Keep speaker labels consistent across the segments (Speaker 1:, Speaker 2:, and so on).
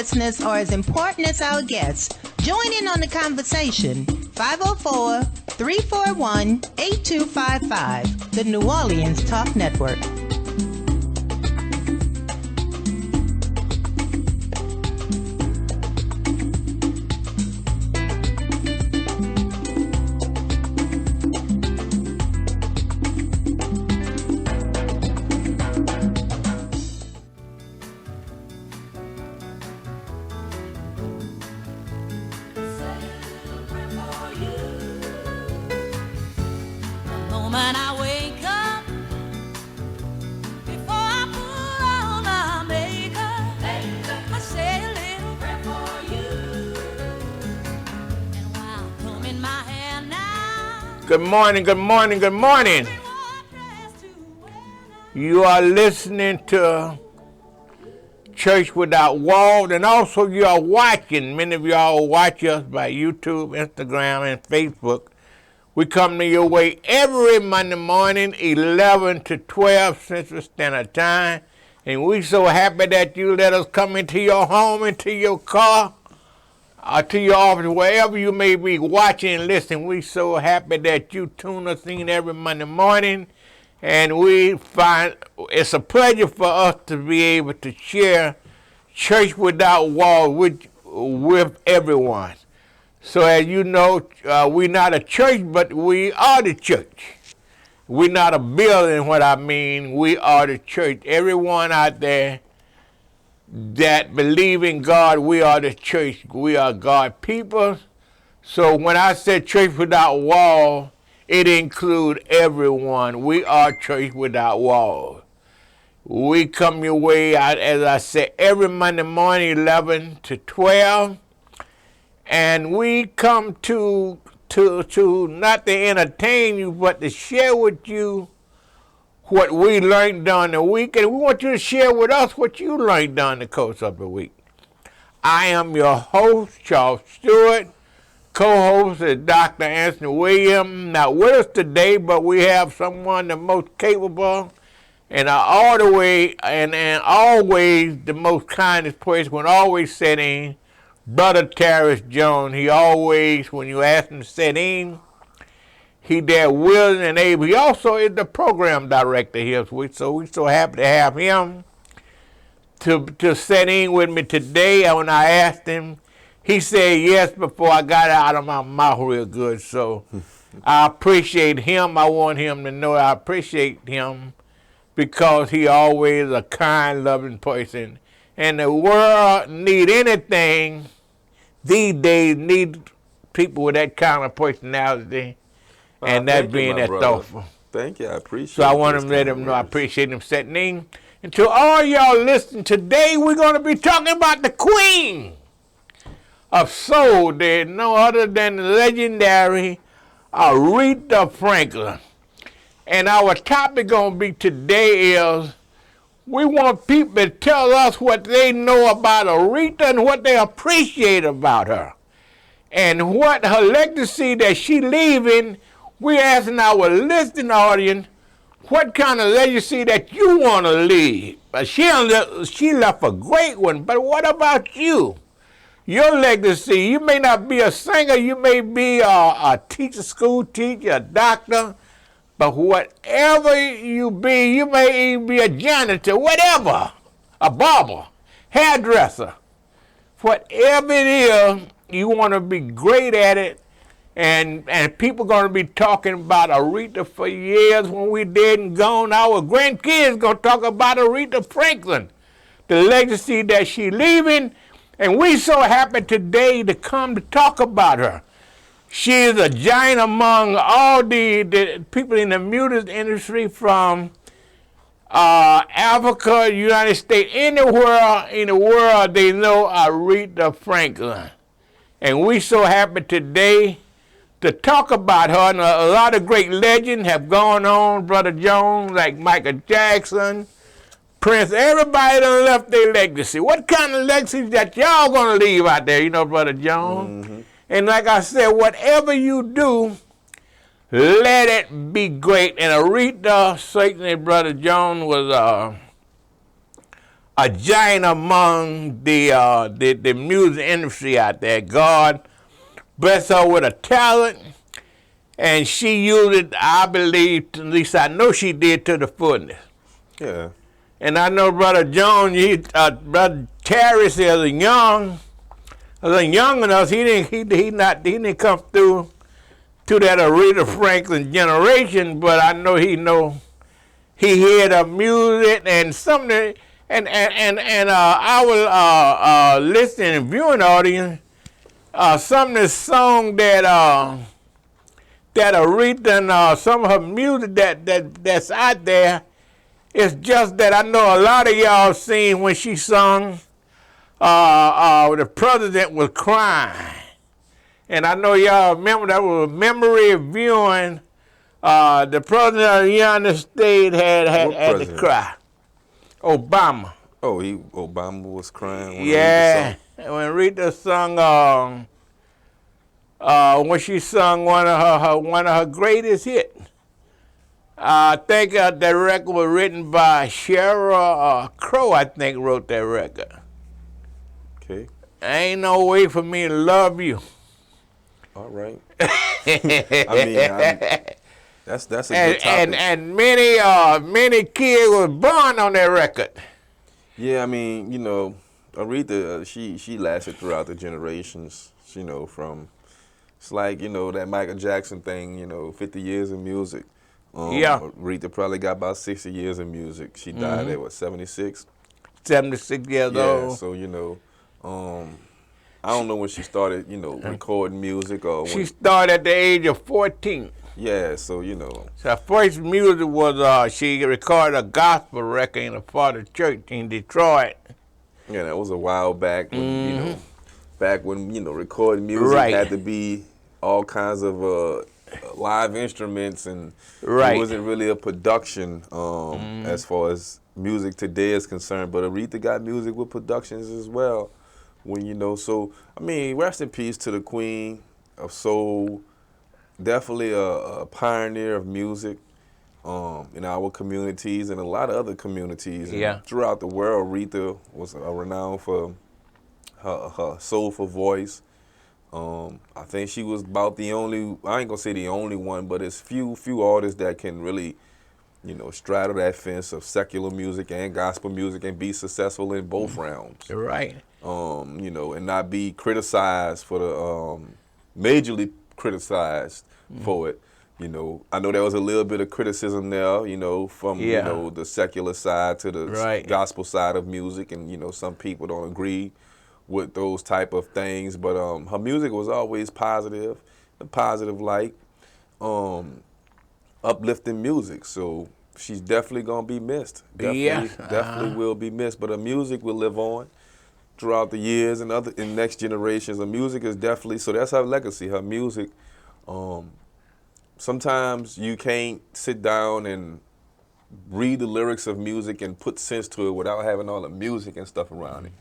Speaker 1: listeners are as important as our guests. Join in on the conversation. 504-341-8255. The New Orleans Talk Network.
Speaker 2: Good morning, good morning, good morning. You are listening to Church Without Walls, and also you are watching. Many of y'all watch us by YouTube, Instagram, and Facebook. We come to your way every Monday morning, 11 to 12 Central Standard Time. And we so happy that you let us come into your home, into your car, to your office, wherever you may be watching and listening. We so happy that you tune us in every Monday morning. And we find it's a pleasure for us to be able to share Church Without Walls with everyone. So as you know, we're not a church, but we are the church. We're not a building, what I mean. We are the church. Everyone out there that believe in God, we are the church. We are God's people. So when I said Church Without Walls, it includes everyone. We are Church Without Walls. We come your way out, as I said, every Monday morning, 11 to 12. And we come to not to entertain you, but to share with you what we learned during the week, and we want you to share with us what you learned during the course of the week. I am your host, Charles Stewart. Co-host is Dr. Anthony Williams. Not with us today, but we have someone the most capable and all the way and always the most kindest person when always sit in, Brother Terrence Jones. He always, when you ask him to sit in, he there willing and able. He also is the program director here, so we're so happy to have him to sit in with me today. And when I asked him, he said yes before I got it out of my mouth real good. So I appreciate him. I want him to know I appreciate him because he always a kind, loving person. And the world need anything these days, need people with that kind of personality. And that being that thoughtful.
Speaker 3: Thank you, I appreciate it.
Speaker 2: So I want to let him know I appreciate him sitting in. And to all y'all listening today, we're going to be talking about the Queen of Soul. There's no other than the legendary Aretha Franklin. And our topic going to be today is we want people to tell us what they know about Aretha and what they appreciate about her. And what her legacy that she leaving. We're asking our listening audience what kind of legacy that you want to leave. She left a great one, but what about you? Your legacy, you may not be a singer, you may be a teacher, school teacher, a doctor, but whatever you be, you may even be a janitor, whatever, a barber, hairdresser. Whatever it is, you want to be great at it. And people going to be talking about Aretha for years when we dead and gone. Our grandkids going to talk about Aretha Franklin, the legacy that she leaving. And we so happy today to come to talk about her. She is a giant among all the people in the music industry from Africa, United States, anywhere in the world they know Aretha Franklin. And we so happy today to talk about her, and a lot of great legends have gone on, Brother Jones, like Michael Jackson, Prince, everybody done left their legacy. What kind of legacy that y'all gonna leave out there, Brother Jones? Mm-hmm. And like I said, whatever you do, let it be great. And Aretha, certainly Brother Jones, was a giant among the music industry out there. God bless her with a talent, and she used it, I believe, at least I know she did, to the fullness.
Speaker 3: Yeah.
Speaker 2: And I know Brother Jones, Brother Terry says young enough. He didn't come through to that Aretha Franklin generation, but I know he heard her music and something. And our listening and viewing audience, some of the song that Aretha and some of her music that's out there. It's just that I know a lot of y'all seen when she sung, the president was crying. And I know y'all remember that was a memory viewing. The president of the United States had to cry. Obama.
Speaker 3: Oh, Obama was crying when
Speaker 2: Aretha sung when she sung one of her greatest hits. I think that record was written by Sheryl Crow, I think, wrote that record.
Speaker 3: Okay.
Speaker 2: Ain't no way for me to love you.
Speaker 3: All right. That's a good topic.
Speaker 2: And many kids was born on that record.
Speaker 3: Yeah, I mean, Aretha, she lasted throughout the generations, from, it's like, that Michael Jackson thing, 50 years of music. Aretha probably got about 60 years of music. She died at, 76?
Speaker 2: 76 years old.
Speaker 3: So, I don't know when she started, recording music or when.
Speaker 2: She started at the age of 14.
Speaker 3: Yeah, so,
Speaker 2: So her first music was, she recorded a gospel record in a father church in Detroit.
Speaker 3: Yeah, that was a while back when, recording music had to be all kinds of live instruments, and it wasn't really a production as far as music today is concerned. But Aretha got music with productions as well. So I mean, rest in peace to the Queen of Soul. Definitely a pioneer of music in our communities and a lot of other communities. And throughout the world, Aretha was renowned for her soulful voice. I think she was about the only, I ain't gonna say the only one, but it's few artists that can really, straddle that fence of secular music and gospel music and be successful in both realms.
Speaker 2: Right.
Speaker 3: And not be criticized for the, majorly criticized for it. I know there was a little bit of criticism there, from, the secular side to the gospel side of music, and, some people don't agree with those type of things, but her music was always positive, a positive light, uplifting music. So she's definitely gonna be missed. Definitely will be missed. But her music will live on throughout the years and in next generations. Her music is definitely, so that's her legacy. Her music. Sometimes you can't sit down and read the lyrics of music and put sense to it without having all the music and stuff around it.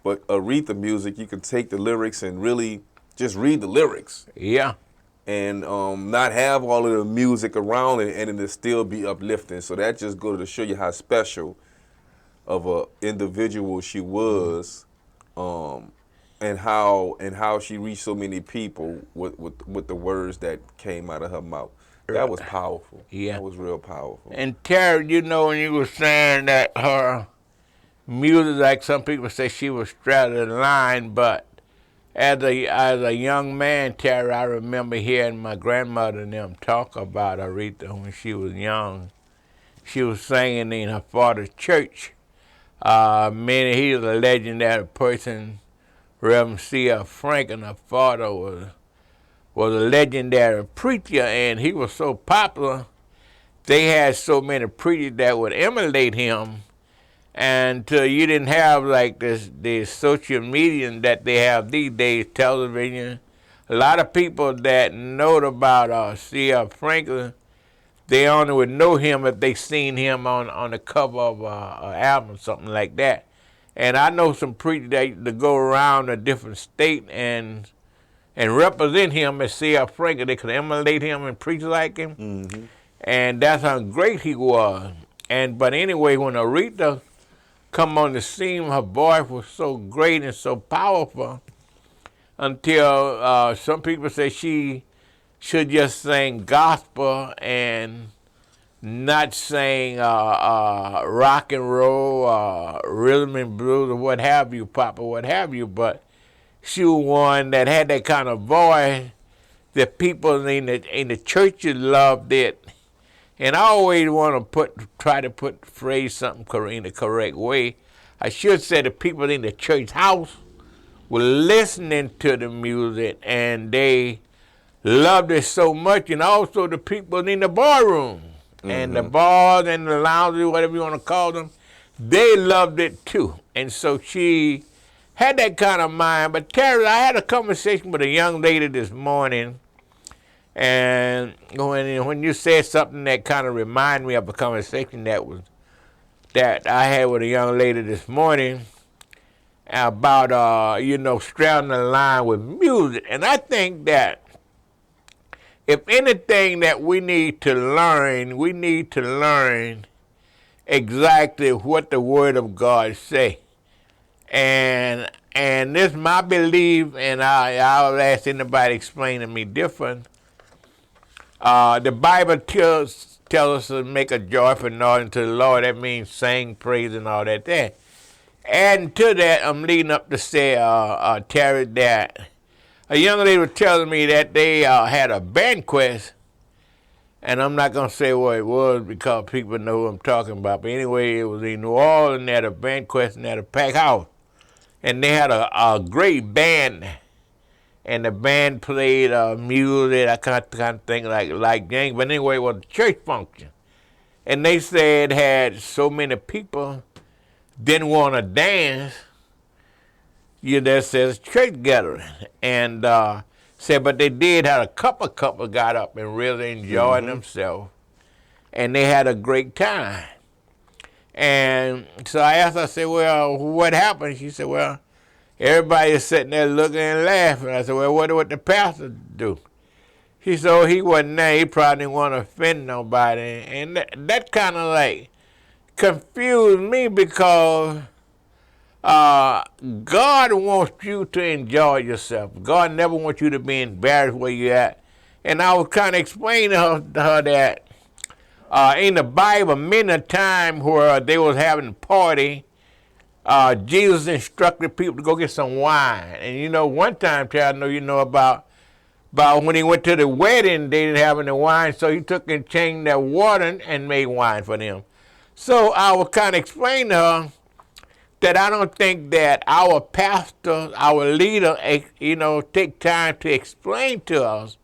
Speaker 3: But Aretha music, you can take the lyrics and really just read the lyrics.
Speaker 2: Yeah.
Speaker 3: And not have all of the music around it, and it'll still be uplifting. So that just goes to show you how special of a individual she was, and how she reached so many people with the words that came out of her mouth. That was powerful.
Speaker 2: Yeah.
Speaker 3: That was real powerful.
Speaker 2: And Terry, when you were saying that her music, like some people say, she was straddling the line, but as a young man, Terry, I remember hearing my grandmother and them talk about Aretha when she was young. She was singing in her father's church. He was a legendary person, Reverend C.F. Franklin. Her father was a legendary preacher, and he was so popular, they had so many preachers that would emulate him. And you didn't have like the social media that they have these days, television. A lot of people that know about C.F. Franklin, they only would know him if they seen him on the cover of an album or something like that. And I know some preachers that go around a different state and represent him as C.F. Franklin. They could emulate him and preach like him. Mm-hmm. And that's how great he was. But anyway, when Aretha come on the scene. Her voice was so great and so powerful until some people say she should just sing gospel and not sing rock and roll, rhythm and blues, or what have you, pop or what have you. But she was one that had that kind of voice that people in the churches loved it. And I always want to try to phrase something in the correct way. I should say the people in the church house were listening to the music and they loved it so much, and also the people in the barroom and the bars and the lounges, whatever you want to call them, they loved it too. And so she had that kind of mind. But Terry, I had a conversation with a young lady this morning, and when you said something that kind of reminded me of a conversation that I had with a young lady this morning about straddling the line with music. And I think that if anything that we need to learn exactly what the Word of God say. And this is my belief, and I'll ask anybody to explain to me different. The Bible tells us to make a joyful noise unto the Lord. That means sing, praise, and all that there. Adding to that, I'm leading up to say, Terry, that a young lady was telling me that they had a banquet, and I'm not going to say what it was because people know who I'm talking about. But anyway, it was in New Orleans at a banquet and at a packed house. And they had a great band, and the band played music, I kind of think like gangs. But anyway, it was a church function. And they said had so many people didn't want to dance. That says church gathering. And said, but they did have a couple got up and really enjoyed themselves. And they had a great time. And so I asked her, I said, well, what happened? She said, well, everybody is sitting there looking and laughing. I said, well, what the pastor do? She said, oh, he wasn't there. He probably didn't want to offend nobody. And that kind of like confused me because God wants you to enjoy yourself. God never wants you to be embarrassed where you're at. And I was kind of explaining to her that in the Bible, many a time where they was having a party, Jesus instructed people to go get some wine. And one time, I know you know about when he went to the wedding, they didn't have any wine, so he took and changed their water and made wine for them. So I was kind of explaining to her that I don't think that our pastor, our leader, take time to explain to us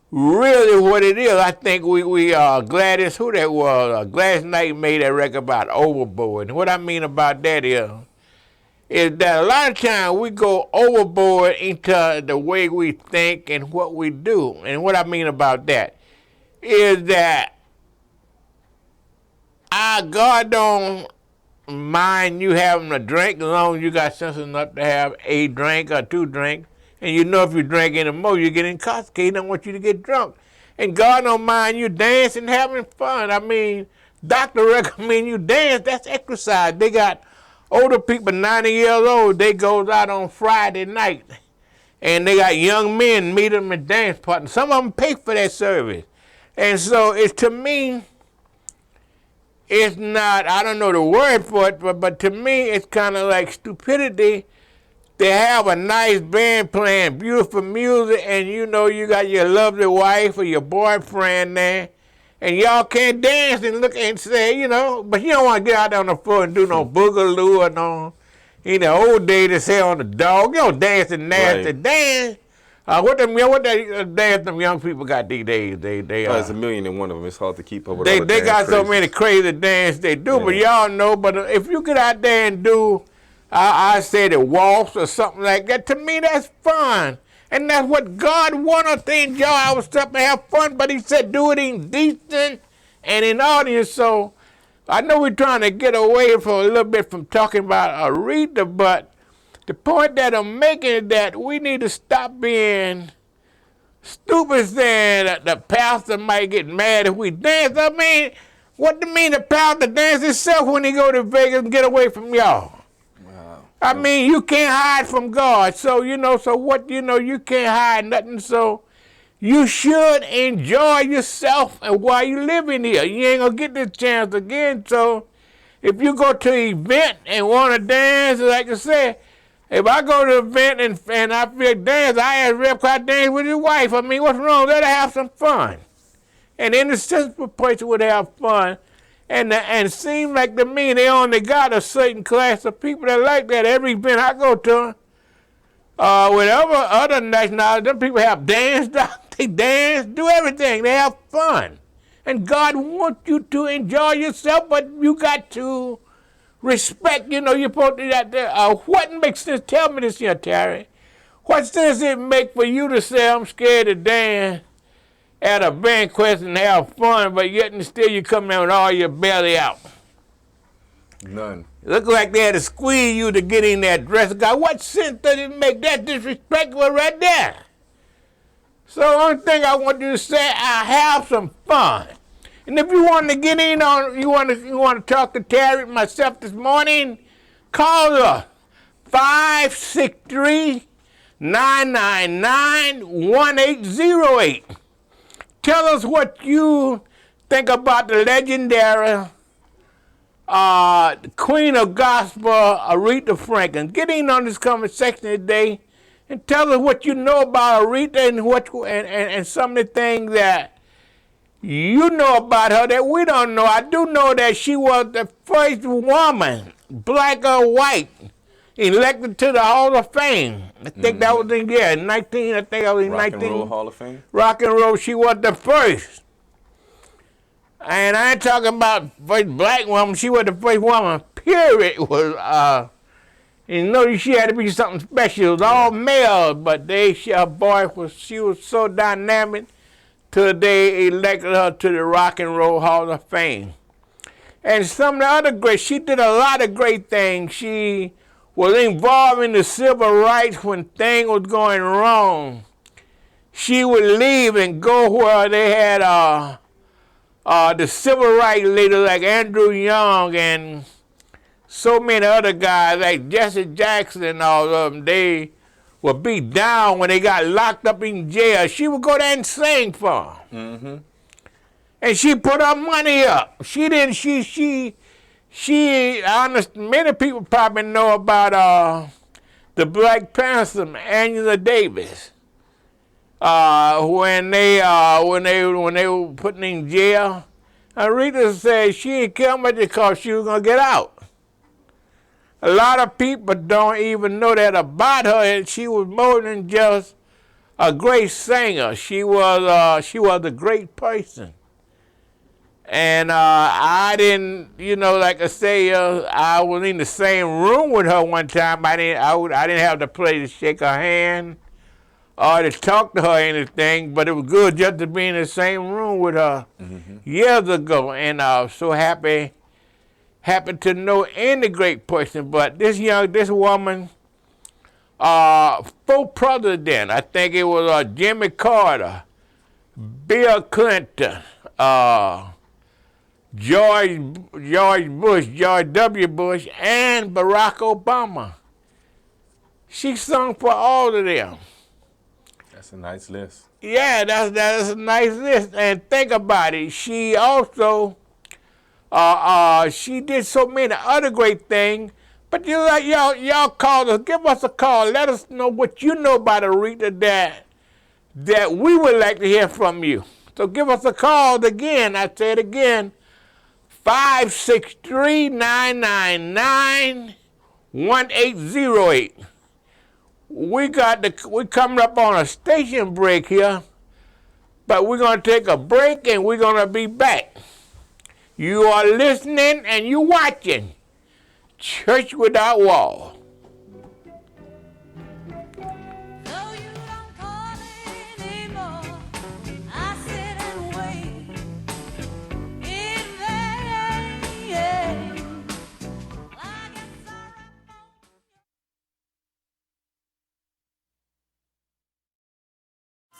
Speaker 2: really what it is. I think we Gladys, who that was, Gladys Knight made that record about overboard. And what I mean about that is that a lot of times we go overboard into the way we think and what we do. And what I mean about that is that God don't mind you having a drink as long as you got sense enough to have a drink or two drinks. And if you drink any more, you're getting intoxicated. He don't want you to get drunk. And God don't mind you dancing, having fun. I mean, doctor recommend you dance. That's exercise. They got older people, 90 years old, they goes out on Friday night. And they got young men meet them and dance partners. Some of them pay for that service. And so to me, it's not, I don't know the word for it, but to me, it's kind of like stupidity to have a nice band playing beautiful music and you got your lovely wife or your boyfriend there and y'all can't dance and look and say, but you don't want to get out there on the floor and do no boogaloo or no, old days they say on the dog, you don't dance and nasty dance. What dance them young people got these days?
Speaker 3: There's a million and one of them. It's hard to keep up with.
Speaker 2: They got so many crazy dance they do, but y'all know. But if you get out there and do, I said a waltz or something like that, to me that's fun, and that's what God wants us to enjoy ourselves and have fun. But He said do it in decent and in audience. So I know we're trying to get away for a little bit from talking about Aretha, but the point that I'm making is that we need to stop being stupid saying that the pastor might get mad if we dance. I mean, What do you mean the pastor dance himself when he go to Vegas and get away from y'all?
Speaker 3: Wow.
Speaker 2: I mean, you can't hide from God. So, you can't hide nothing. So you should enjoy yourself and while you living here. You ain't gonna get this chance again. So if you go to an event and want to dance, like I said, if I go to an event and I feel dance, I ask Rev, can I dance with his wife? I mean, what's wrong? Let her have some fun. And in the sensible person would have fun. And it seems like to me they only got a certain class of people that like that. Every event I go to, whatever other nationalities, them people have dance, they dance, do everything. They have fun. And God wants you to enjoy yourself, but you got to respect, you're supposed to, what makes sense, tell me this here, Terry. What sense it make for you to say, I'm scared to dance at a banquet and have fun, but yet and still you come there with all your belly out?
Speaker 3: None.
Speaker 2: Look like they had to squeeze you to get in that dress. God, what sense does it make? That's disrespectful right there. So the only thing I want you to say, I have some fun. And if you want to get in on, you want to talk to Terry and myself this morning, call us 563-999-1808. Tell us what you think about the legendary Queen of Gospel, Aretha Franklin. Get in on this conversation today and tell us what you know about Aretha and some of the things that you know about her that we don't know. I do know that she was the first woman, black or white, elected to the Hall of Fame. I think that was in 19. I think that was in 19.
Speaker 3: Rock and Roll Hall of Fame.
Speaker 2: Rock and Roll. She was the first. And I ain't talking about first black woman. She was the first woman. Period. Was she had to be something special. It was all male, but she was so dynamic till they elected her to the Rock and Roll Hall of Fame. And some of the other she did a lot of great things. She was involved in the civil rights when things was going wrong. She would leave and go where they had the civil rights leaders like Andrew Young and so many other guys like Jesse Jackson and all of them. They would be down when they got locked up in jail. She would go there and sing for them. Mm-hmm. And she put her money up. I understand, many people probably know about the Black Panther, Angela Davis. When they were putting in jail, Aretha said she didn't care much because she was gonna get out. A lot of people don't even know that about her, and she was more than just a great singer. She was a great person. And I didn't, like I say, I was in the same room with her one time. I didn't have the pleasure to shake her hand or to talk to her or anything, but it was good just to be in the same room with her years ago. And so happy to know any great person. But this woman, for president, I think it was Jimmy Carter, Bill Clinton, George W. Bush, and Barack Obama. She sung for all of them.
Speaker 3: That's a nice list.
Speaker 2: Yeah, that's a nice list. And think about it. She also, she did so many other great things. But y'all call us, give us a call. Let us know what you know about Aretha that we would like to hear from you. So give us a call again. I say it again. 563-999-1808. We coming up on a station break here, but we're gonna take a break and we're gonna be back. You are listening and you watching Church Without Walls.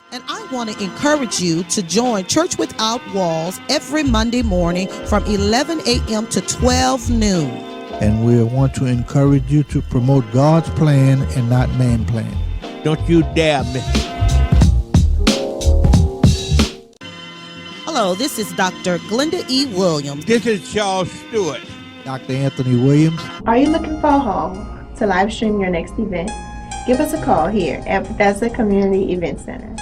Speaker 1: And I
Speaker 4: want to encourage you to join Church Without Walls every Monday morning from 11 a.m. to 12 noon.
Speaker 5: And we want to encourage you to promote God's plan and not man's plan.
Speaker 2: Don't you dare miss it.
Speaker 4: Hello, this is Dr. Glenda E. Williams.
Speaker 2: This is Charles Stewart.
Speaker 5: Dr. Anthony Williams.
Speaker 6: Are you looking for a home to live stream your next event? Give us a call here at Bethesda Community Event Center,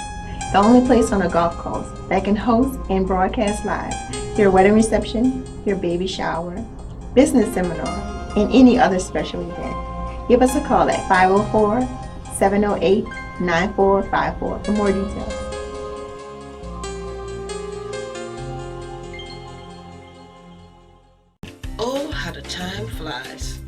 Speaker 6: the only place on the Gulf Coast that can host and broadcast live your wedding reception, your baby shower, business seminar, and any other special event. Give us a call at 504-708-9454 for more details.
Speaker 7: Oh, how the time flies.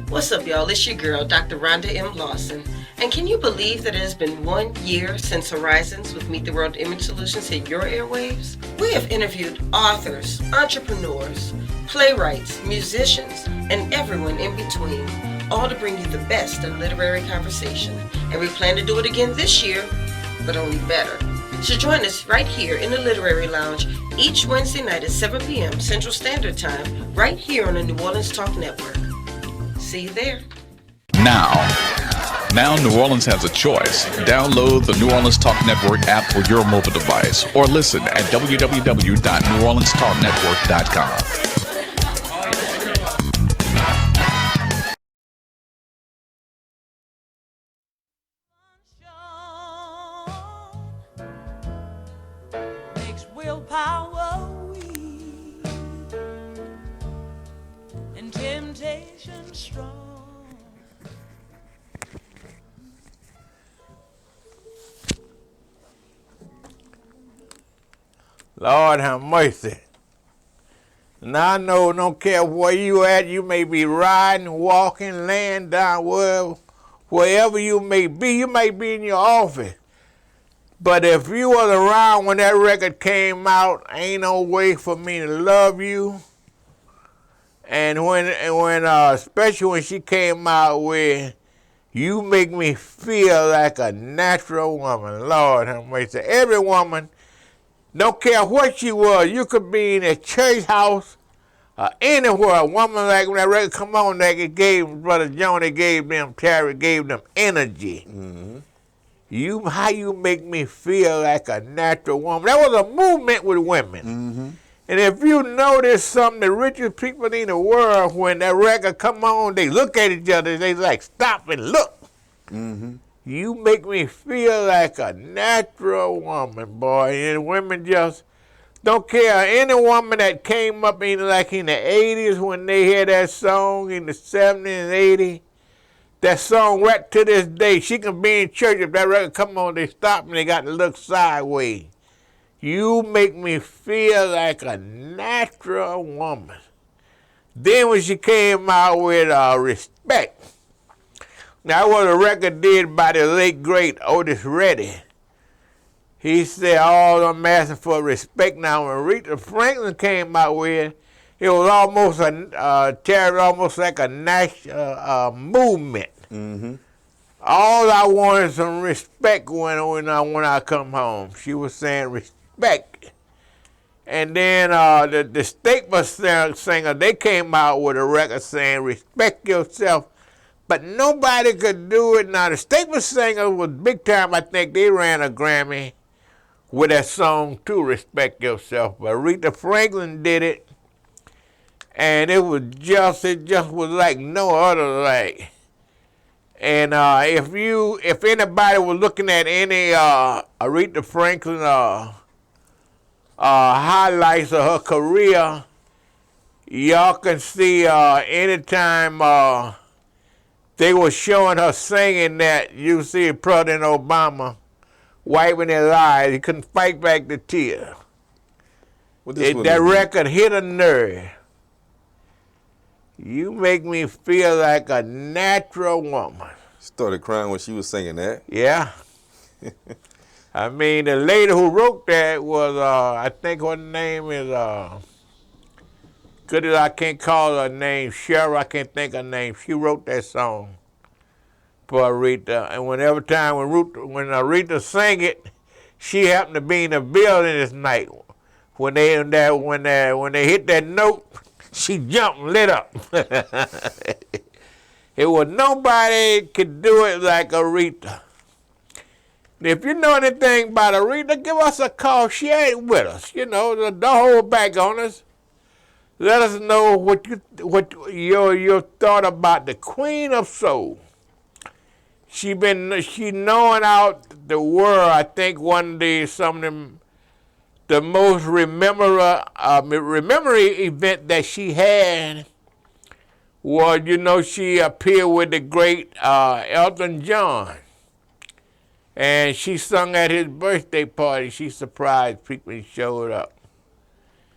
Speaker 7: What's up, y'all? It's your girl, Dr. Rhonda M. Lawson. And can you believe that it has been 1 year since Horizons with Meet the World Image Solutions hit your airwaves? We have interviewed authors, entrepreneurs, playwrights, musicians, and everyone in between, all to bring you the best in literary conversation. And we plan to do it again this year, but only better. So join us right here in the Literary Lounge each Wednesday night at 7 p.m. Central Standard Time, right here on the New Orleans Talk Network. See you there.
Speaker 8: Now New Orleans has a choice. Download the New Orleans Talk Network app for your mobile device or listen at www.neworleanstalknetwork.com.
Speaker 9: Makes willpower weak and temptation strong.
Speaker 2: Lord have mercy. Now I know, don't care where you at, you may be riding, walking, laying down, wherever you may be. You may be in your office. But if you was around when that record came out, ain't no way for me to love you. And when especially when she came out with You Make Me Feel Like a Natural Woman, Lord have mercy. Every woman, don't care what she was, you could be in a church house, anywhere. A woman like when that record come on, like it gave Brother Johnny, Terry gave them energy. Mm-hmm. How you make me feel like a natural woman. That was a movement with women. Mm-hmm. And if you notice something, the richest people in the world, when that record come on, they look at each other, they like, stop and look. Mm-hmm. You make me feel like a natural woman, boy. And women just don't care. Any woman that came up in the 80s when they hear that song, in the 70s and 80s, that song right to this day, she can be in church. If that record come on, they stop and they got to look sideways. You make me feel like a natural woman. Then when she came out with Respect, now, that was a record did by the late, great Otis Reddy. He said, all I'm asking for respect. Now, when Aretha Franklin came out with it was almost almost like a national movement. Mm-hmm. All I wanted is some respect when I come home. She was saying respect. And then the Statement singer, they came out with a record saying respect yourself. But nobody could do it. Now, the Statement Singer was big time. I think they ran a Grammy with that song, too, Respect Yourself. But Aretha Franklin did it, and it just was like no other like. And if anybody was looking at any Aretha Franklin highlights of her career, y'all can see anytime they were showing her singing that, you see President Obama wiping his eyes. He couldn't fight back the tears. That record hit a nerve. You make me feel like a natural woman.
Speaker 3: Started crying when she was singing that?
Speaker 2: Yeah. I mean, the lady who wrote that was, I think her name is, good as I can't call her name, Cheryl, I can't think her name. She wrote that song for Aretha. And when Aretha sang it, she happened to be in the building this night. When they hit that note, she jumped and lit up. It was nobody could do it like Aretha. If you know anything about Aretha, give us a call. She ain't with us. You know, don't hold back on us. Let us know what your thought about the Queen of Soul. She knowing out the world. I think one day some of the most remembering event that she had was, you know, she appeared with the great Elton John. And she sung at his birthday party. She surprised people and showed up.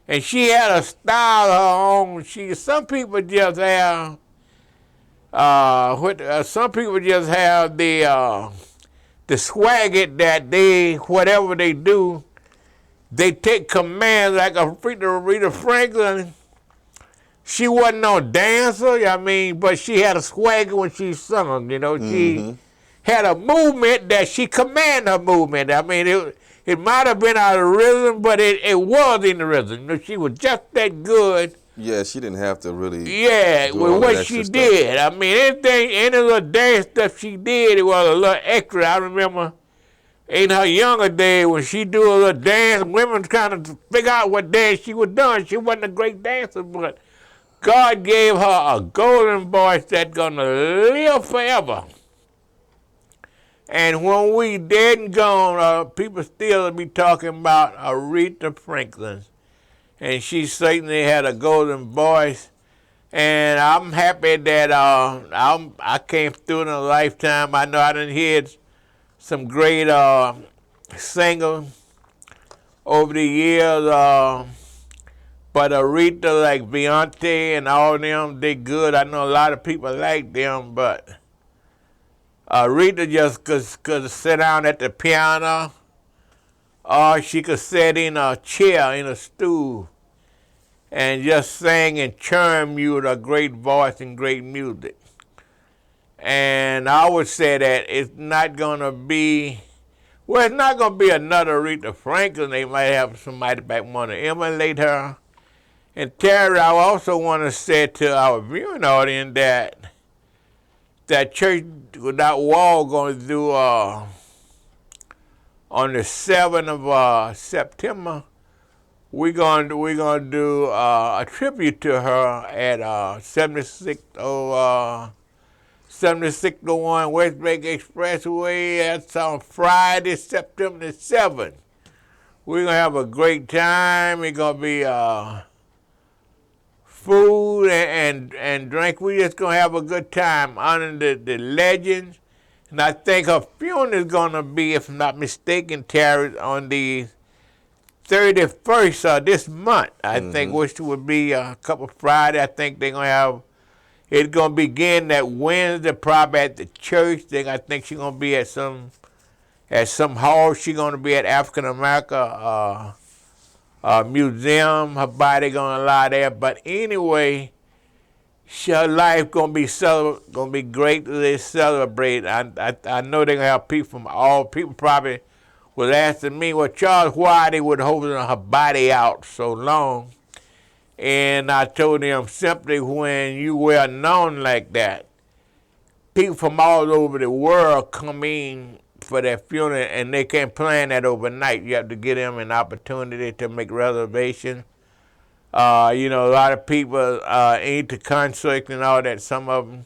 Speaker 2: And she had a style of her own. Some people just have the swagger that whatever they do, they take command like Aretha Franklin. She wasn't no dancer, but she had a swagger when she sung, you know. She had a movement that she commanded her movement. It might have been out of rhythm, but it was in the rhythm. You know, she was just that good.
Speaker 3: Yeah, she didn't have to really.
Speaker 2: Yeah, with what she did. Any little dance stuff she did, it was a little extra. I remember in her younger days when she do a little dance, women kind of figure out what dance she was doing. She wasn't a great dancer, but God gave her a golden voice that's gonna live forever. And when we dead and gone, people still be talking about Aretha Franklin. And she certainly had a golden voice. And I'm happy that I came through in a lifetime. I know I done heard some great singers over the years. But Aretha, like Beyonce and all them, they good. I know a lot of people like them, but Aretha just could sit down at the piano, or she could sit in a chair, in a stool, and just sing and charm you with a great voice and great music. And I would say that it's not going to be another Aretha Franklin. They might have somebody back want to emulate her. And Terry, I also want to say to our viewing audience that Church Without Wall going to do on the 7th of September. We're going to do a tribute to her at 7601 West Lake Expressway. That's on Friday, September the 7th. We're going to have a great time. It's going to be food and drink. We just going to have a good time honoring the legends. And I think her funeral is going to be, if I'm not mistaken, Terry, on the 31st of this month. I think, which would be a couple Friday. I think they're going to have, it's going to begin that Wednesday, probably at the church. I think she's going to be at some hall. She's going to be at African America Museum. Her body going to lie there. But anyway, her life going to be greatly celebrated. I know they're going to have people from all people probably was asking me, well, Charles, why they would hold her body out so long. And I told them simply, when you well known like that, people from all over the world come in for their funeral, and they can't plan that overnight. You have to give them an opportunity to make reservations. A lot of people into conflict and all that. Some of them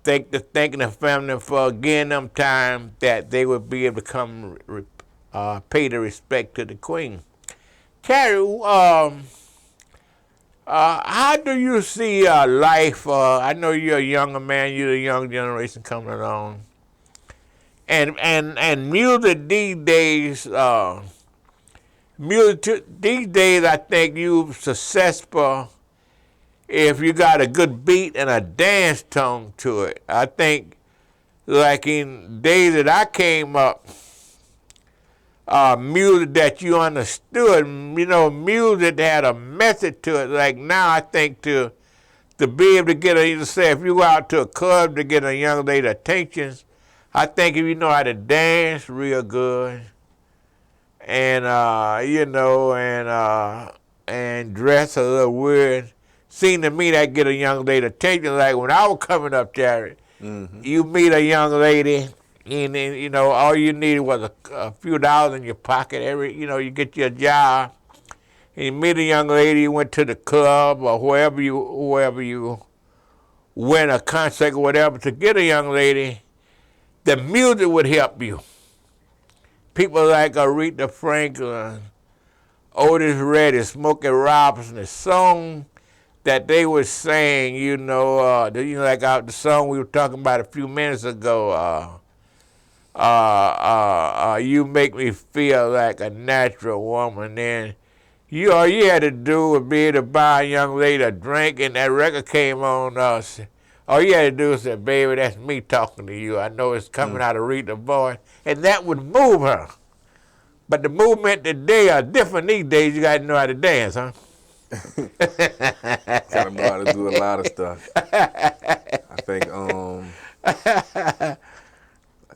Speaker 2: thanking the family for giving them time that they would be able to come pay the respect to the Queen. Terry, how do you see life? I know you're a younger man. You're the young generation coming along. And music these days, I think you're successful if you got a good beat and a dance tone to it. I think, like in days that I came up, music that you understood, music that had a message to it. Like now, I think to be able to get if you go out to a club to get a young lady's attention, I think if you know how to dance real good, and and dress a little weird, seemed to me that get a young lady attention. Like when I was coming up, Jared, you meet a young lady, and then, all you needed was a few dollars in your pocket. You get your job, and you meet a young lady. You went to the club or wherever you went, a concert or whatever. To get a young lady, the music would help you. People like Aretha Franklin, Otis Redding, Smokey Robinson, the song that they were saying, like the song we were talking about a few minutes ago, you make me feel like a natural woman. And all you had to do was be able to buy a young lady a drink, and that record came on. All you had to do was say, baby, that's me talking to you. I know it's coming out of Aretha's voice. And that would move her. But the movement today are different these days. You got to know how to dance, huh?
Speaker 3: Gotta know how to do a lot of stuff. I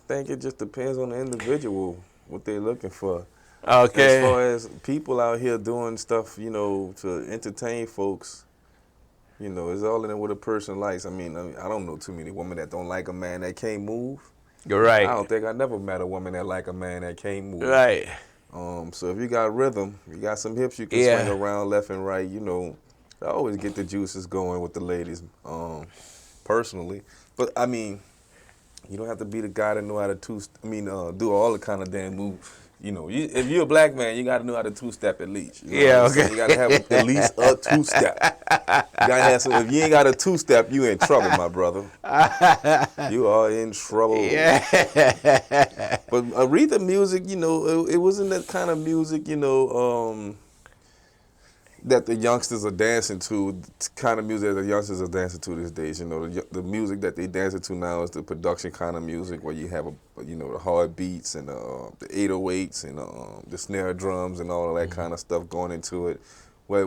Speaker 3: think it just depends on the individual, what they're looking for.
Speaker 2: Okay.
Speaker 3: As far as people out here doing stuff, to entertain folks, it's all in what a person likes. I don't know too many women that don't like a man that can't move.
Speaker 2: You're right.
Speaker 3: I don't think I never met a woman that like a man that can't move.
Speaker 2: Right.
Speaker 3: So if you got rhythm, you got some hips you can swing around left and right, I always get the juices going with the ladies, personally. But you don't have to be the guy that know how to do all the kind of damn moves. If you're a black man, you got to know how to two-step at least.
Speaker 2: Okay.
Speaker 3: You got to have at least a two-step. You gotta have some. If you ain't got a two-step, you in trouble, my brother. You are in trouble.
Speaker 2: Yeah.
Speaker 3: But Aretha music, it wasn't that kind of music, that the youngsters are dancing to. The kind of music that the youngsters are dancing to these days. The music that they dancing to now is the production kind of music where you have the hard beats and the 808s and the snare drums and all of that kind of stuff going into it. Where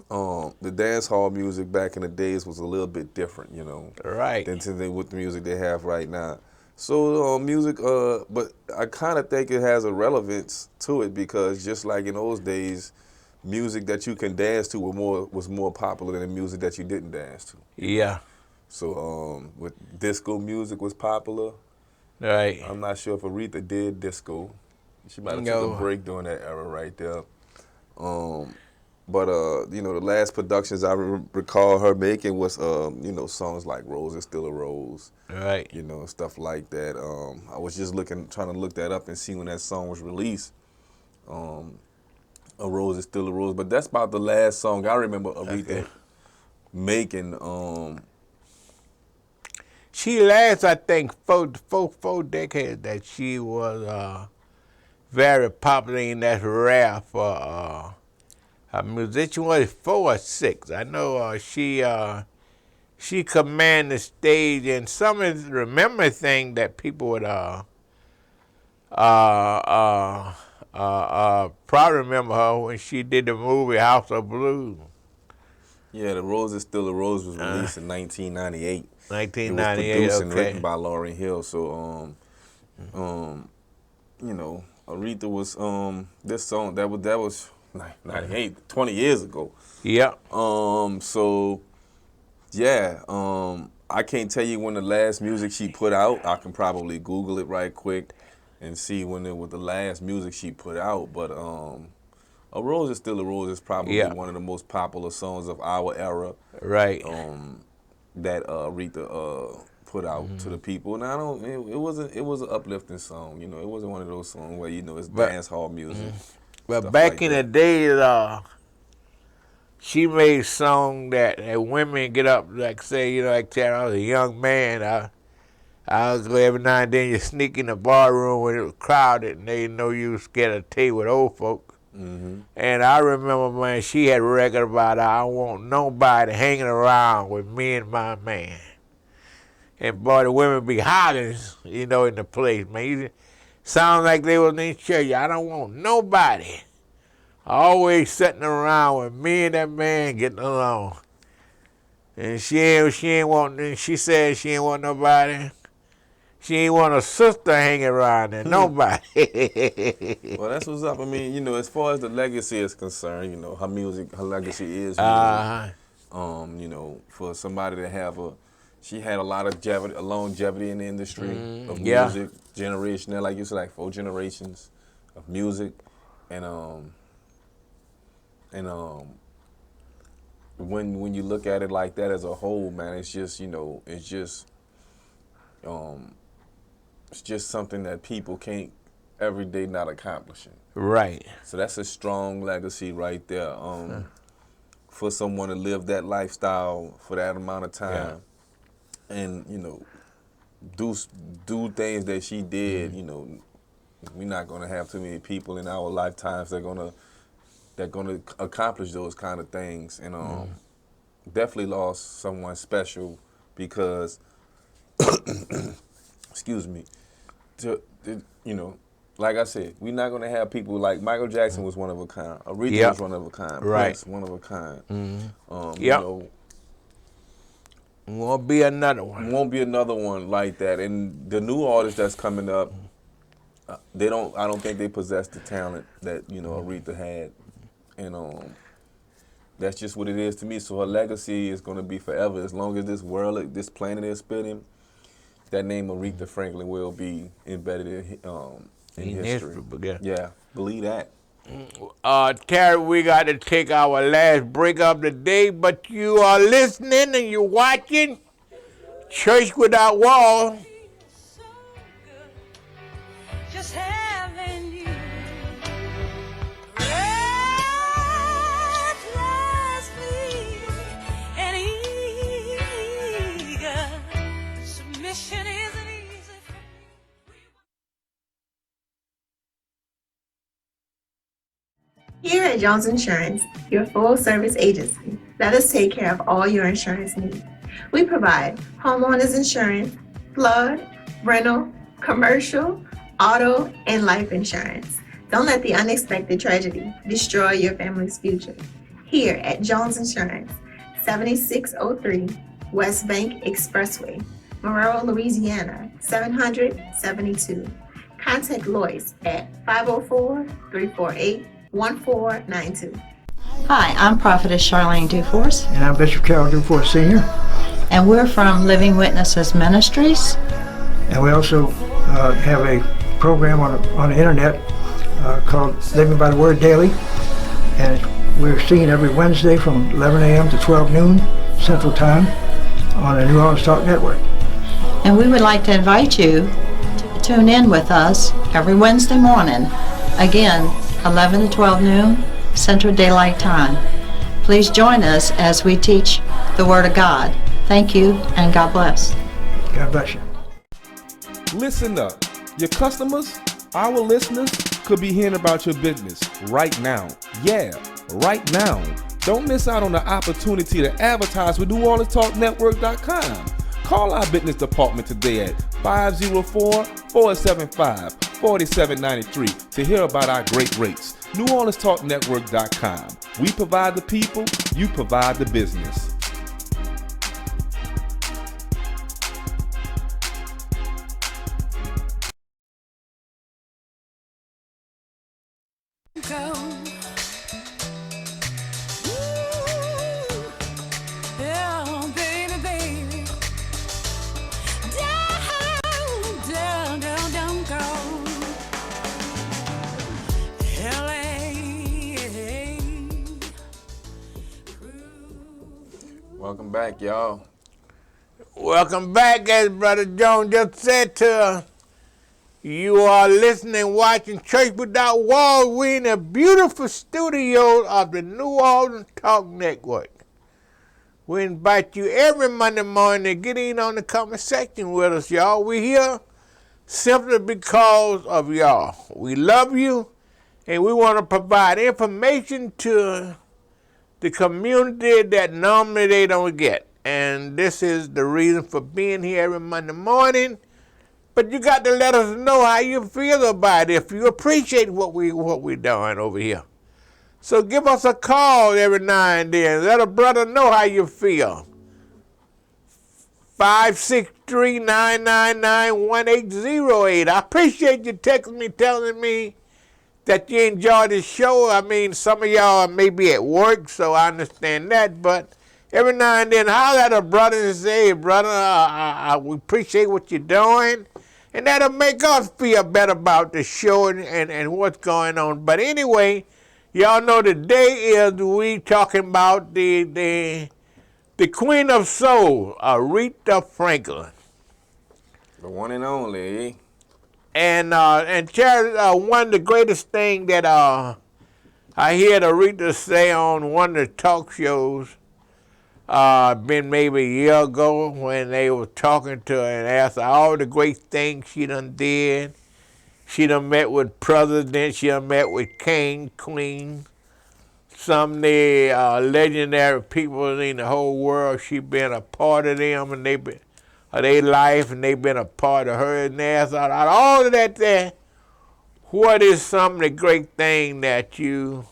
Speaker 3: the dance hall music back in the days was a little bit different,
Speaker 2: right,
Speaker 3: than with the music they have right now. So music, but I kind of think it has a relevance to it because just like in those days, music that you can dance to was more popular than the music that you didn't dance to.
Speaker 2: Yeah.
Speaker 3: So with disco music was popular.
Speaker 2: Right.
Speaker 3: I'm not sure if Aretha did disco. She might have took a break during that era right there. But the last productions I recall her making was songs like "Rose Is Still a Rose,"
Speaker 2: right?
Speaker 3: Stuff like that. I was just trying to look that up and see when that song was released. "A Rose Is Still a Rose," but that's about the last song I remember Aretha making.
Speaker 2: She lasts, I think, four decades that she was very popular, and that's rare for. A musician was 4 or 6. I know she commanded the stage, and some of the remember thing that people would probably remember her when she did the movie House of Blues.
Speaker 3: Yeah, "The Rose Is Still a Rose" was released in 1998.
Speaker 2: 1998,
Speaker 3: it was produced and
Speaker 2: okay.
Speaker 3: written by Lauryn Hill. So, Aretha was this song that was 98, 20 years ago.
Speaker 2: Yeah.
Speaker 3: I can't tell you when the last music she put out. I can probably Google it right quick and see when it was the last music she put out. But "A Rose Is Still a Rose" is probably one of the most popular songs of our era.
Speaker 2: Right.
Speaker 3: That Aretha put out to the people. And it was an uplifting song. It wasn't one of those songs where it's dance hall music.
Speaker 2: But back in the days, she made songs that women get up, like say, like Tara, I was a young man. I was every now and then you sneak in the bar room when it was crowded and they know you was scared of tea with old folk. Mm-hmm. And I remember, man, she had a record about I don't want nobody hanging around with me and my man. And boy, the women be hollering, in the place, man. Sound like they was in church. I don't want nobody always sitting around with me and that man getting along. And she said she ain't want nobody. She ain't want a sister hanging around there. Nobody.
Speaker 3: Well, that's what's up. I mean, you know, as far as the legacy is concerned, you know, her legacy is music. You know, for somebody to have she had a lot of longevity in the industry of music, generational, like you said, like 4 generations of music, and when you look at it like that as a whole, man, it's just, you know, it's just something that people can't every day not accomplishing. Right. So that's a strong legacy right there. For someone to live that lifestyle for that amount of time, and you know, do things that she did. You know, we're not gonna have too many people in our lifetimes that gonna accomplish those kind of things, and definitely lost someone special because, excuse me, you know, like I said, we're not gonna have people like Michael Jackson was one of a kind, Aretha was one of a kind, Prince one of a kind. You know,
Speaker 2: won't be another one.
Speaker 3: Won't be another one like that. And the new artists that's coming up, I don't think they possess the talent that, you know, Aretha had, and that's just what it is to me. So her legacy is gonna be forever as long as this planet is spinning. That name Aretha Franklin will be embedded in history. Yeah, believe that.
Speaker 2: Terry, we got to take our last break of the day, but you are listening and you're watching Church Without Walls.
Speaker 9: Just having you. Restlessly and eager. Submission isn't easy for me.
Speaker 6: Here at Jones Insurance, your full-service agency, let us take care of all your insurance needs. We provide homeowners insurance, flood, rental, commercial, auto, and life insurance. Don't let the unexpected tragedy destroy your family's future. Here at Jones Insurance, 7603 West Bank Expressway, Monroe, Louisiana, 772. Contact Lois at 504-348-1492.
Speaker 10: Hi, I'm Prophetess Charlene Duforce.
Speaker 11: And I'm Bishop Carol Duforce Sr.
Speaker 10: And we're from Living Witnesses Ministries.
Speaker 11: And we also have a program on the internet called Living by the Word Daily. And we're seen every Wednesday from 11 a.m. to 12 noon Central Time on the New Orleans Talk Network.
Speaker 10: And we would like to invite you to tune in with us every Wednesday morning. Again, 11 to 12 noon Central Daylight Time. Please join us as we teach the Word of God. Thank you, and God bless.
Speaker 11: God bless you.
Speaker 12: Listen up. Your customers, our listeners, could be hearing about your business right now. Yeah, right now. Don't miss out on the opportunity to advertise with NewOrleansTalkNetwork.com. Call our business department today at 504-475-4793 to hear about our great rates. NewOrleansTalkNetwork.com. We provide the people, you provide the business.
Speaker 3: Welcome back, y'all.
Speaker 2: Welcome back, as Brother Jones just said to us. You are listening, watching Church Without Walls. We're in the beautiful studios of the New Orleans Talk Network. We invite you every Monday morning to get in on the conversation with us, y'all. We're here simply because of y'all. We love you, and we want to provide information to the community that normally they don't get. And this is the reason for being here every Monday morning. But you got to let us know how you feel about it, if you appreciate what we're doing over here. So give us a call every now and then. Let a brother know how you feel. 563-999-1808. I appreciate you texting me, telling me that you enjoy the show. I mean, some of y'all may be at work, so I understand that, but every now and then, holler at a brother and say, hey, brother, we appreciate what you're doing, and that'll make us feel better about the show and what's going on. But anyway, y'all know today is we talking about the Queen of Soul, Aretha Franklin.
Speaker 3: The one and only.
Speaker 2: And Charlie, one of the greatest things that I heard Aretha say on one of the talk shows, been maybe a year ago, when they were talking to her and asked her all the great things she done did. She done met with presidents, she done met with king, queen, some of the legendary people in the whole world. She been a part of them, and they been of their life, and they've been a part of her. And they asked out all of that there, what is some of the great things that you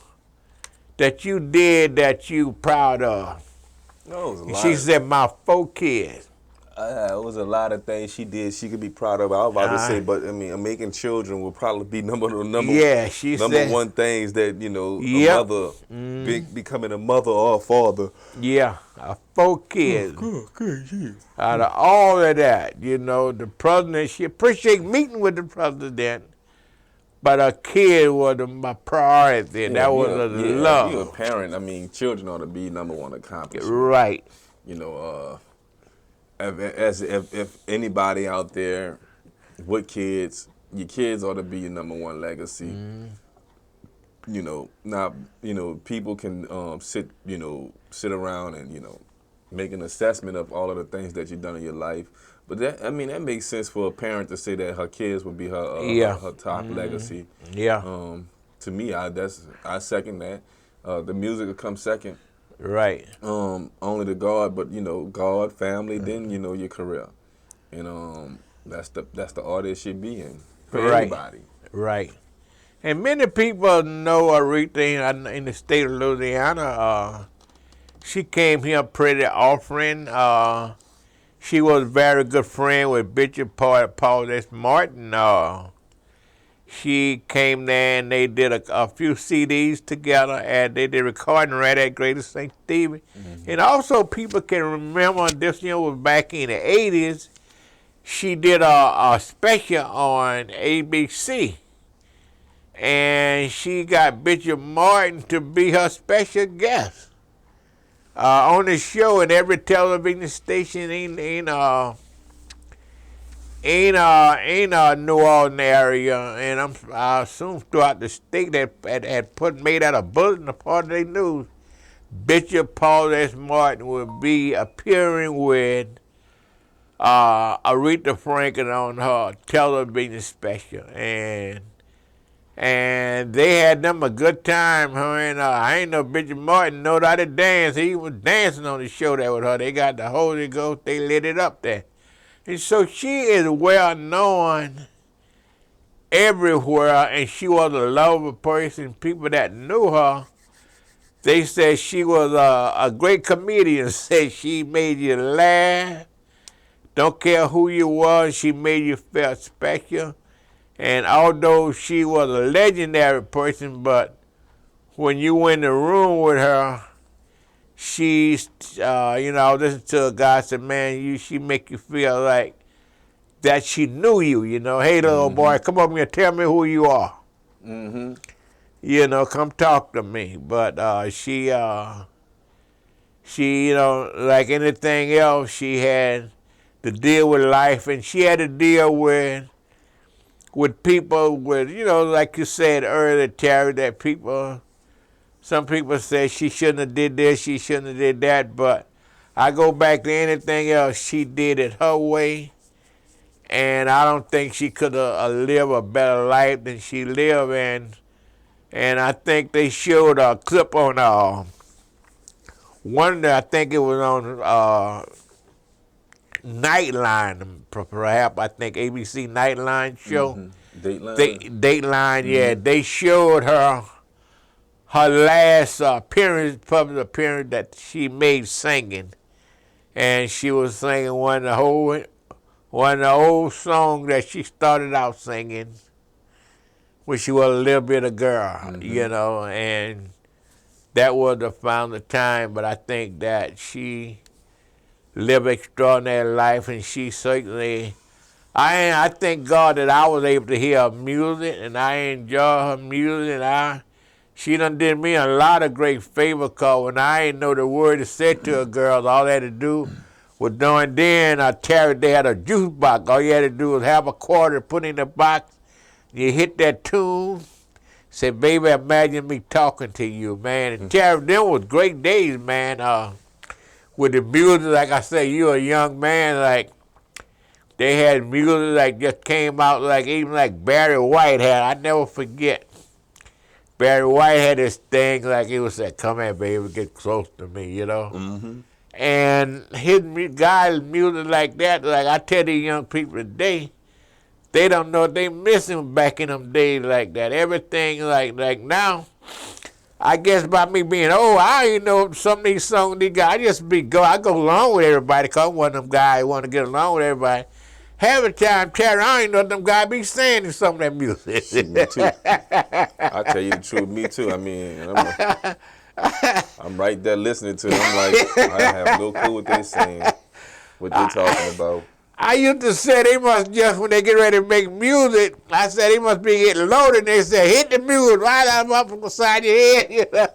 Speaker 2: did that you proud of? She said, my 4 kids.
Speaker 3: It was a lot of things she did she could be proud of. I was about to say, but I mean, making children will probably be number one things that, you know, a mother, becoming a mother or a father.
Speaker 2: Yeah, 4 kids. Out of all of that, you know, the president, she appreciate meeting with the president, but a kid was my priority.
Speaker 3: Yeah,
Speaker 2: that was the love.
Speaker 3: If you're a parent, I mean, children ought to be number one accomplishment.
Speaker 2: Right.
Speaker 3: You know, if anybody out there with kids, your kids ought to be your number one legacy. You know, now, you know, people can sit around and, you know, make an assessment of all of the things that you've done in your life. But that, I mean, that makes sense for a parent to say that her kids would be her top legacy.
Speaker 2: Yeah.
Speaker 3: To me, I second that. The music will come second.
Speaker 2: Right.
Speaker 3: Only to God, but you know, God, family, then you know your career, and that's the order it should be in for everybody.
Speaker 2: Right. And many people know Aretha in the state of Louisiana. She came here pretty often. She was a very good friend with Bishop Paul S. Martin. She came there and they did a few CDs together, and they did recording right at Greater St. Stephen. And also people can remember this, you know, was back in the 80s, she did a special on ABC. And she got Bishop Martin to be her special guest on the show in every television station in New Orleans area, and I assume throughout the state that had made out a bulletin a part of their news. Bishop Paul S. Martin will be appearing with Aretha Franklin on her television special, and they had them a good time. Her and I ain't know Bishop Martin know how to dance. He was dancing on the show there with her. They got the Holy Ghost. They lit it up there. And so she is well known everywhere, and she was a lovable person. People that knew her, they said she was a great comedian. Said she made you laugh. Don't care who you was, she made you feel special. And although she was a legendary person, but when you went in the room with her, she's, listen to a guy said, man, she make you feel like that she knew you, you know. Hey, little boy, come over here, tell me who you are. You know, come talk to me. But she, you know, like anything else, she had to deal with life, and she had to deal with people with, you know, like you said earlier, Terry, that some people say she shouldn't have did this, she shouldn't have did that, but I go back to anything else, she did it her way, and I don't think she could have lived a better life than she lived, and I think they showed a clip on I think it was on Nightline, perhaps, I think ABC Nightline show. Dateline, yeah, they showed her last public appearance that she made singing, and she was singing one of the old songs that she started out singing when she was a little bit of girl, you know, and that was the found the time. But I think that she lived an extraordinary life, and she certainly. I thank God that I was able to hear her music, and I enjoy her music. And she done did me a lot of great favor, cause when I ain't know the word to say to her girls, all they had to do was during then Terry, they had a juice box. All you had to do was have a quarter, put in the box, you hit that tune, say, baby, imagine me talking to you, man. And Terry, them was great days, man. With the music, like I say, you're a young man, like, they had music like just came out like even like Barry White had. I never forget. Barry White had this thing like he was like, "Come here, baby, get close to me," you know. And his guys music like that, like I tell these young people today, they don't know they missing back in them days like that. Everything like now. I guess by me being old, I ain't know some of these songs these guys. I go along with everybody because I'm one of them guys who want to get along with everybody. Half the time, Terry, I ain't know them guys be saying in some of that music.
Speaker 3: Me too. I tell you the truth, me too. I mean, I'm right there listening to them. I'm like, I have no clue what they're saying, what they're talking about.
Speaker 2: I used to say they must just, when they get ready to make music, I said they must be getting loaded. They said, hit the music right up on the side of your head. You know?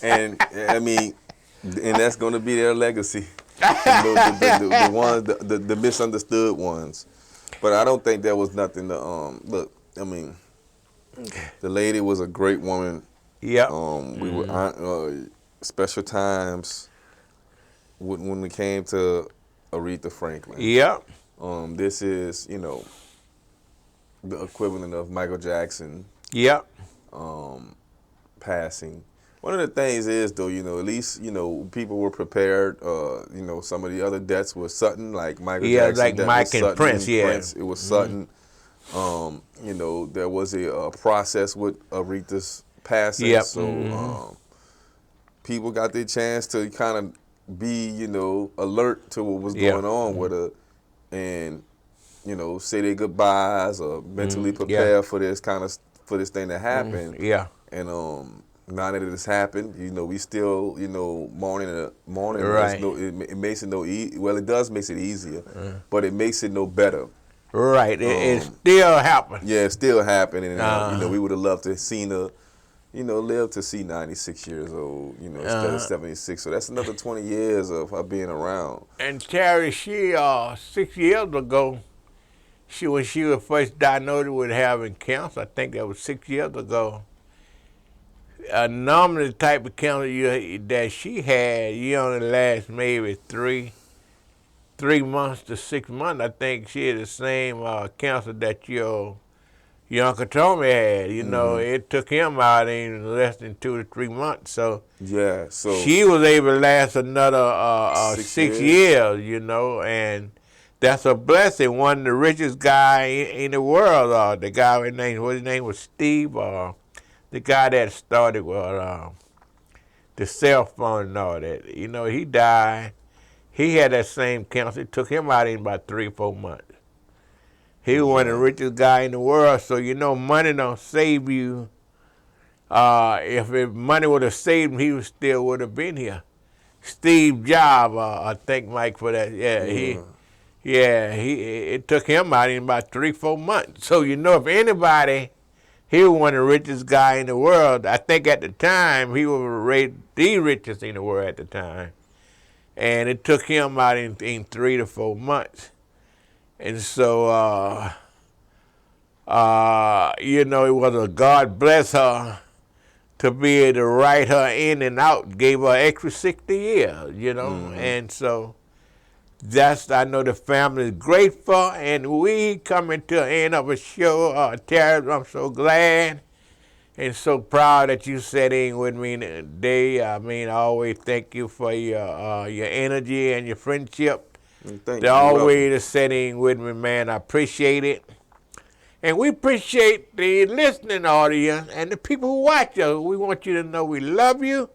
Speaker 3: And, I mean, and that's going to be their legacy. The ones, the misunderstood ones. But I don't think there was nothing to, look, I mean, the lady was a great woman.
Speaker 2: Yeah.
Speaker 3: We were, special times when we came to Aretha Franklin.
Speaker 2: Yep.
Speaker 3: This is, you know, the equivalent of Michael Jackson.
Speaker 2: Yep.
Speaker 3: Passing. One of the things is, though, you know, at least, you know, people were prepared. You know, some of the other deaths were sudden, like Michael Jackson.
Speaker 2: Yeah, like Mike and Prince,
Speaker 3: It was sudden. You know, there was a process with Aretha's passing.
Speaker 2: Yep.
Speaker 3: So people got their chance to kind of be, you know, alert to what was going on with her and, you know, say their goodbyes or mentally prepare for this thing to happen.
Speaker 2: Yeah.
Speaker 3: And now that it has happened, you know, we still, you know, mourning.
Speaker 2: Right.
Speaker 3: It makes it well, it does makes it easier, but it makes it no better.
Speaker 2: Right. It still happenning.
Speaker 3: Yeah, it's still happening. And, you know, we would have loved to have seen her, you know, live to see 96 years old, you know, instead of 76. So that's another 20 years of her being around.
Speaker 2: And Terry, she 6 years ago, when she was first diagnosed with having cancer, I think that was 6 years ago. Normally the type of cancer that she had, you only last maybe three months to 6 months. I think she had the same cancer that your Uncle Tommy had. You know, it took him out in less than 2 to 3 months. So she was able to last another 6 years. You know, and that's a blessing. One of the richest guy in the world. The guy his name was Steve. The guy that started with the cell phone and all that. You know, he died. He had that same cancer. It took him out in about 3 or 4 months. He was one of the richest guy in the world. So, you know, money don't save you. If money would have saved him, he still would have been here. Steve Jobs, I thank Mike for that. It took him out in about 3 or 4 months. So, you know, if anybody... He was one of the richest guy in the world. I think at the time, he was the richest in the world at the time. And it took him out in 3 to 4 months. And so, you know, it was a God bless her to be able to write her in and out, gave her extra 60 years, you know. And so, I know the family is grateful, and we coming to the end of a show. Terry, I'm so glad and so proud that you sat in with me today. I mean, I always thank you for your energy and your friendship.
Speaker 3: Thank you.
Speaker 2: Always sitting with me, man. I appreciate it. And we appreciate the listening audience and the people who watch us. We want you to know we love you.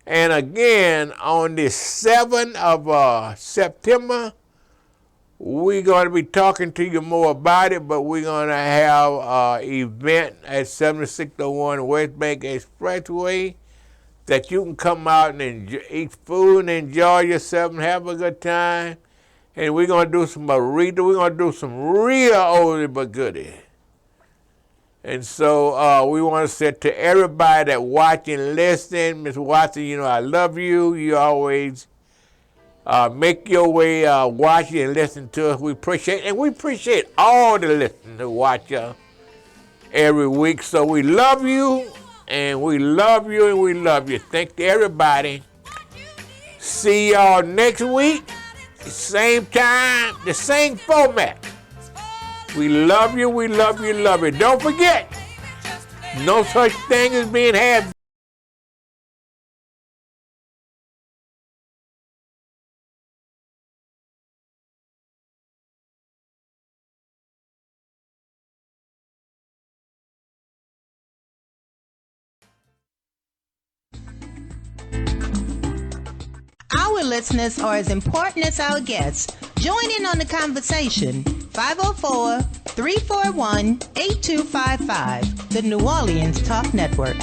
Speaker 2: And again, on the 7th of September, we're going to be talking to you more about it, but we're going to have an event at 7601 West Bank Expressway that you can come out and eat food and enjoy yourself and have a good time. And we're going to do some Aretha. We're going to do some real oldie but goodie. And so we want to say to everybody that watching and listening, Ms. Watson, you know I love you. You always make your way watching and listening to us. We appreciate, and we appreciate all the listeners who watch us every week. So we love you, and we love you, and we love you. Thank you, everybody. See y'all next week, same time, the same format. We love you, we love you, love you. Don't forget, no such thing as being half.
Speaker 1: Our listeners are as important as our guests. Join in on the conversation. 504-341-8255, the New Orleans Talk Network.